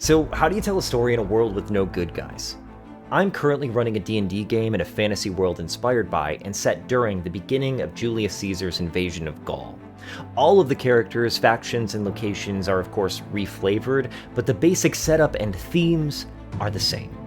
So how do you tell a story in a world with no good guys? I'm currently running a D&D game in a fantasy world inspired by and set during the beginning of Julius Caesar's invasion of Gaul. All of the characters, factions, and locations are of course reflavored, but the basic setup and themes are the same.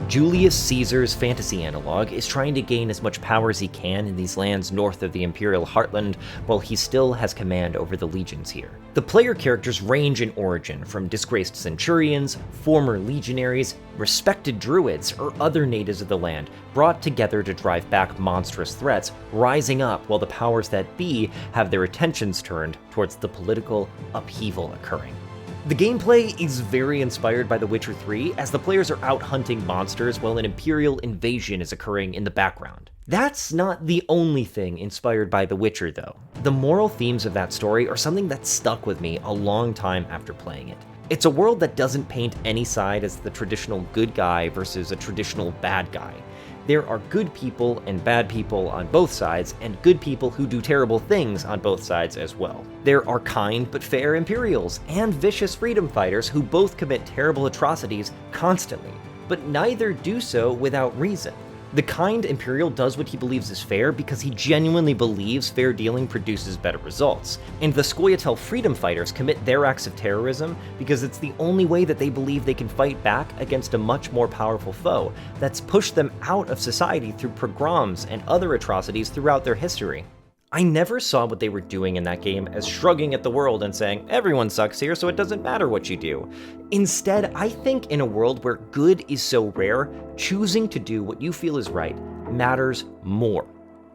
Julius Caesar's fantasy analog is trying to gain as much power as he can in these lands north of the Imperial Heartland, while he still has command over the legions here. The player characters range in origin, from disgraced centurions, former legionaries, respected druids, or other natives of the land, brought together to drive back monstrous threats, rising up while the powers that be have their attentions turned towards the political upheaval occurring. The gameplay is very inspired by The Witcher 3, as the players are out hunting monsters while an imperial invasion is occurring in the background. That's not the only thing inspired by The Witcher though. The moral themes of that story are something that stuck with me a long time after playing it. It's a world that doesn't paint any side as the traditional good guy versus a traditional bad guy. There are good people and bad people on both sides, and good people who do terrible things on both sides as well. There are kind but fair Imperials and vicious freedom fighters who both commit terrible atrocities constantly, but neither do so without reason. The kind Imperial does what he believes is fair because he genuinely believes fair dealing produces better results, and the Scoia'tael freedom fighters commit their acts of terrorism because it's the only way that they believe they can fight back against a much more powerful foe that's pushed them out of society through pogroms and other atrocities throughout their history. I never saw what they were doing in that game as shrugging at the world and saying, everyone sucks here, so it doesn't matter what you do. Instead, I think in a world where good is so rare, choosing to do what you feel is right matters more.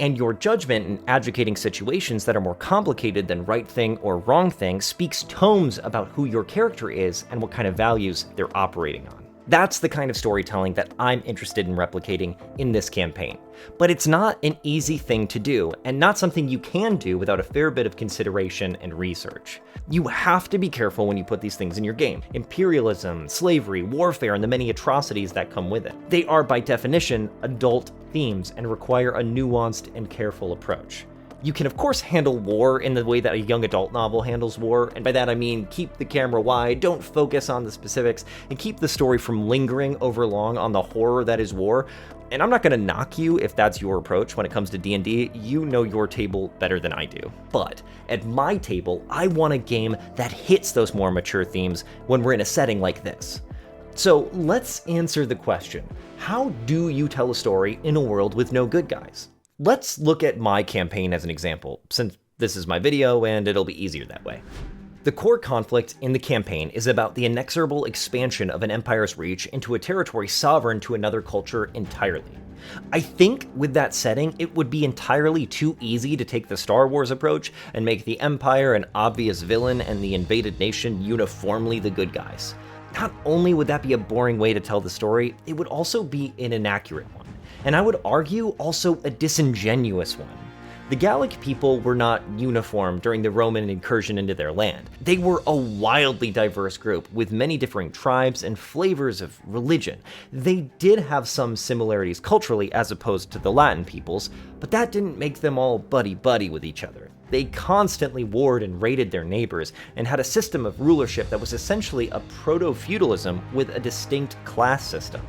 And your judgment in advocating situations that are more complicated than right thing or wrong thing speaks tomes about who your character is and what kind of values they're operating on. That's the kind of storytelling that I'm interested in replicating in this campaign. But it's not an easy thing to do, and not something you can do without a fair bit of consideration and research. You have to be careful when you put these things in your game. Imperialism, slavery, warfare, and the many atrocities that come with it. They are by definition adult themes and require a nuanced and careful approach. You can of course handle war in the way that a young adult novel handles war, and by that I mean keep the camera wide, don't focus on the specifics, and keep the story from lingering over long on the horror that is war. And I'm not gonna knock you if that's your approach when it comes to D&D, you know your table better than I do. But at my table, I want a game that hits those more mature themes when we're in a setting like this. So let's answer the question, how do you tell a story in a world with no good guys? Let's look at my campaign as an example, since this is my video and it'll be easier that way. The core conflict in the campaign is about the inexorable expansion of an empire's reach into a territory sovereign to another culture entirely. I think with that setting, it would be entirely too easy to take the Star Wars approach and make the Empire an obvious villain and the invaded nation uniformly the good guys. Not only would that be a boring way to tell the story, it would also be an inaccurate one. And I would argue also a disingenuous one. The Gallic people were not uniform during the Roman incursion into their land. They were a wildly diverse group with many differing tribes and flavors of religion. They did have some similarities culturally as opposed to the Latin peoples, but that didn't make them all buddy-buddy with each other. They constantly warred and raided their neighbors and had a system of rulership that was essentially a proto-feudalism with a distinct class system.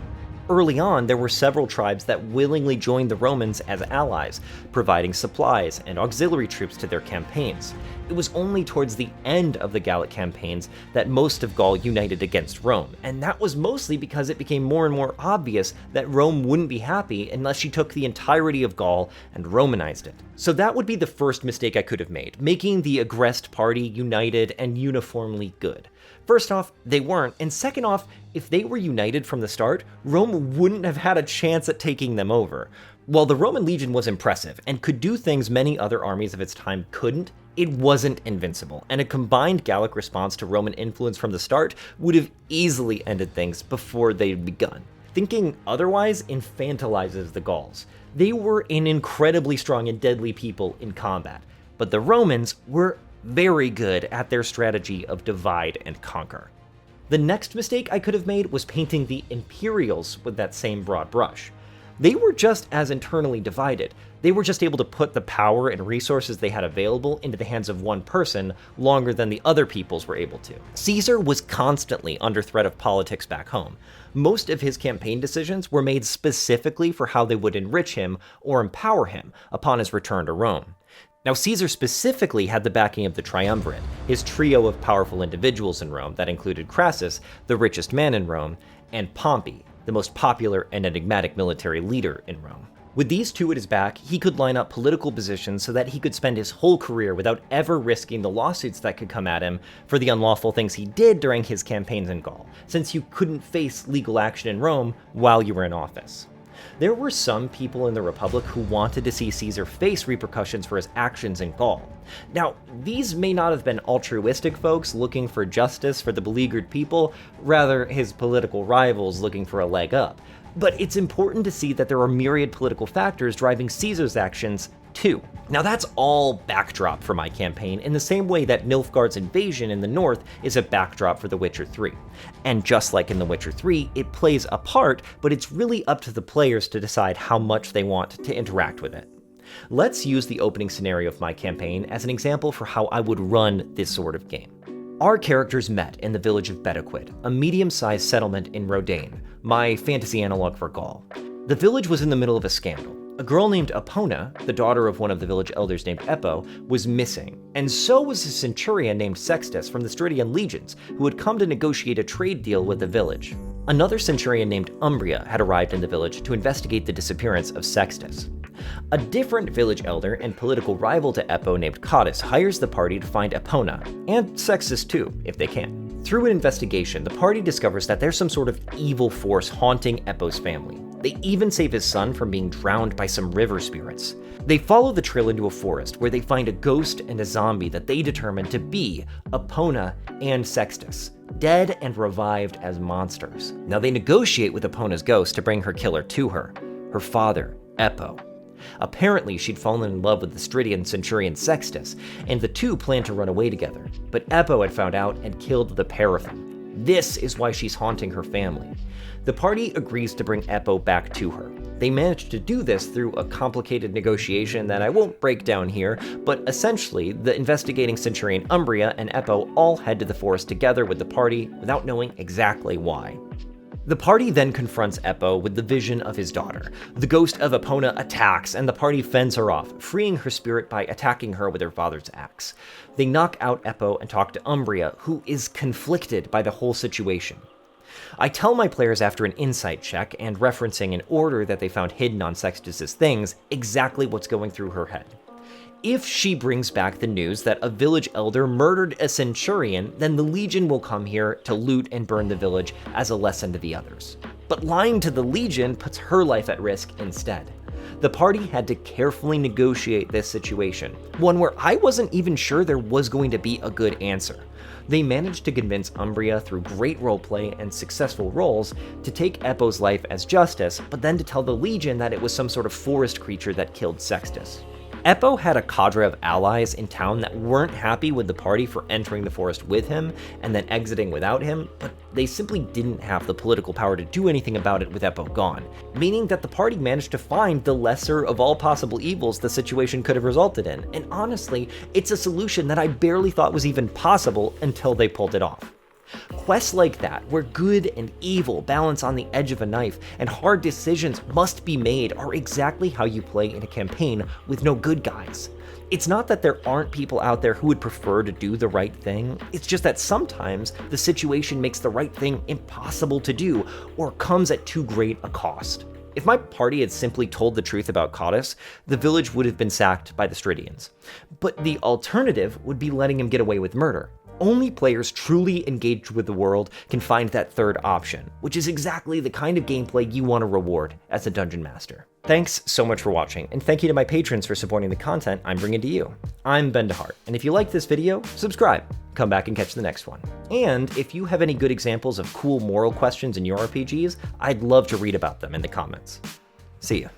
Early on, there were several tribes that willingly joined the Romans as allies, providing supplies and auxiliary troops to their campaigns. It was only towards the end of the Gallic campaigns that most of Gaul united against Rome, and that was mostly because it became more and more obvious that Rome wouldn't be happy unless she took the entirety of Gaul and Romanized it. So that would be the first mistake I could have made, making the aggressed party united and uniformly good. First off, they weren't, and second off, if they were united from the start, Rome wouldn't have had a chance at taking them over. While the Roman legion was impressive and could do things many other armies of its time couldn't, it wasn't invincible, and a combined Gallic response to Roman influence from the start would have easily ended things before they'd begun. Thinking otherwise infantilizes the Gauls. They were an incredibly strong and deadly people in combat, but the Romans were very good at their strategy of divide and conquer. The next mistake I could have made was painting the Imperials with that same broad brush. They were just as internally divided. They were just able to put the power and resources they had available into the hands of one person longer than the other peoples were able to. Caesar was constantly under threat of politics back home. Most of his campaign decisions were made specifically for how they would enrich him or empower him upon his return to Rome. Now, Caesar specifically had the backing of the Triumvirate, his trio of powerful individuals in Rome that included Crassus, the richest man in Rome, and Pompey, the most popular and enigmatic military leader in Rome. With these two at his back, he could line up political positions so that he could spend his whole career without ever risking the lawsuits that could come at him for the unlawful things he did during his campaigns in Gaul, since you couldn't face legal action in Rome while you were in office. There were some people in the Republic who wanted to see Caesar face repercussions for his actions in Gaul. Now, these may not have been altruistic folks looking for justice for the beleaguered people, rather his political rivals looking for a leg up. But it's important to see that there are myriad political factors driving Caesar's actions too. Now that's all backdrop for my campaign in the same way that Nilfgaard's invasion in the north is a backdrop for The Witcher 3. And just like in The Witcher 3, it plays a part, but it's really up to the players to decide how much they want to interact with it. Let's use the opening scenario of my campaign as an example for how I would run this sort of game. Our characters met in the village of Bedequid, a medium-sized settlement in Rodain, my fantasy analog for Gaul. The village was in the middle of a scandal. A girl named Epona, the daughter of one of the village elders named Eppo, was missing, and so was a centurion named Sextus from the Stridian legions, who had come to negotiate a trade deal with the village. Another centurion named Umbria had arrived in the village to investigate the disappearance of Sextus. A different village elder and political rival to Eppo named Cottus hires the party to find Epona, and Sextus too, if they can. Through an investigation, the party discovers that there's some sort of evil force haunting Eppo's family. They even save his son from being drowned by some river spirits. They follow the trail into a forest where they find a ghost and a zombie that they determine to be Epona and Sextus, dead and revived as monsters. Now they negotiate with Epona's ghost to bring her killer to her father, Eppo. Apparently, she'd fallen in love with the Stridian centurion Sextus, and the two planned to run away together, but Eppo had found out and killed the pair of them. This is why she's haunting her family. The party agrees to bring Eppo back to her. They manage to do this through a complicated negotiation that I won't break down here, but essentially, the investigating centurion Umbria and Eppo all head to the forest together with the party without knowing exactly why. The party then confronts Eppo with the vision of his daughter. The ghost of Epona attacks, and the party fends her off, freeing her spirit by attacking her with her father's axe. They knock out Eppo and talk to Umbria, who is conflicted by the whole situation. I tell my players after an insight check and referencing an order that they found hidden on Sextus's things exactly what's going through her head. If she brings back the news that a village elder murdered a centurion, then the Legion will come here to loot and burn the village as a lesson to the others. But lying to the Legion puts her life at risk instead. The party had to carefully negotiate this situation, one where I wasn't even sure there was going to be a good answer. They managed to convince Umbria through great roleplay and successful roles to take Eppo's life as justice, but then to tell the Legion that it was some sort of forest creature that killed Sextus. Eppo had a cadre of allies in town that weren't happy with the party for entering the forest with him and then exiting without him, but they simply didn't have the political power to do anything about it with Eppo gone, meaning that the party managed to find the lesser of all possible evils the situation could have resulted in. And honestly, it's a solution that I barely thought was even possible until they pulled it off. Quests like that, where good and evil balance on the edge of a knife and hard decisions must be made, are exactly how you play in a campaign with no good guys. It's not that there aren't people out there who would prefer to do the right thing, it's just that sometimes the situation makes the right thing impossible to do or comes at too great a cost. If my party had simply told the truth about Cottus, the village would have been sacked by the Stridians. But the alternative would be letting him get away with murder. Only players truly engaged with the world can find that third option, which is exactly the kind of gameplay you want to reward as a dungeon master. Thanks so much for watching, and thank you to my patrons for supporting the content I'm bringing to you. I'm Ben DeHart, and if you like this video, subscribe. Come back and catch the next one. And if you have any good examples of cool moral questions in your RPGs, I'd love to read about them in the comments. See ya.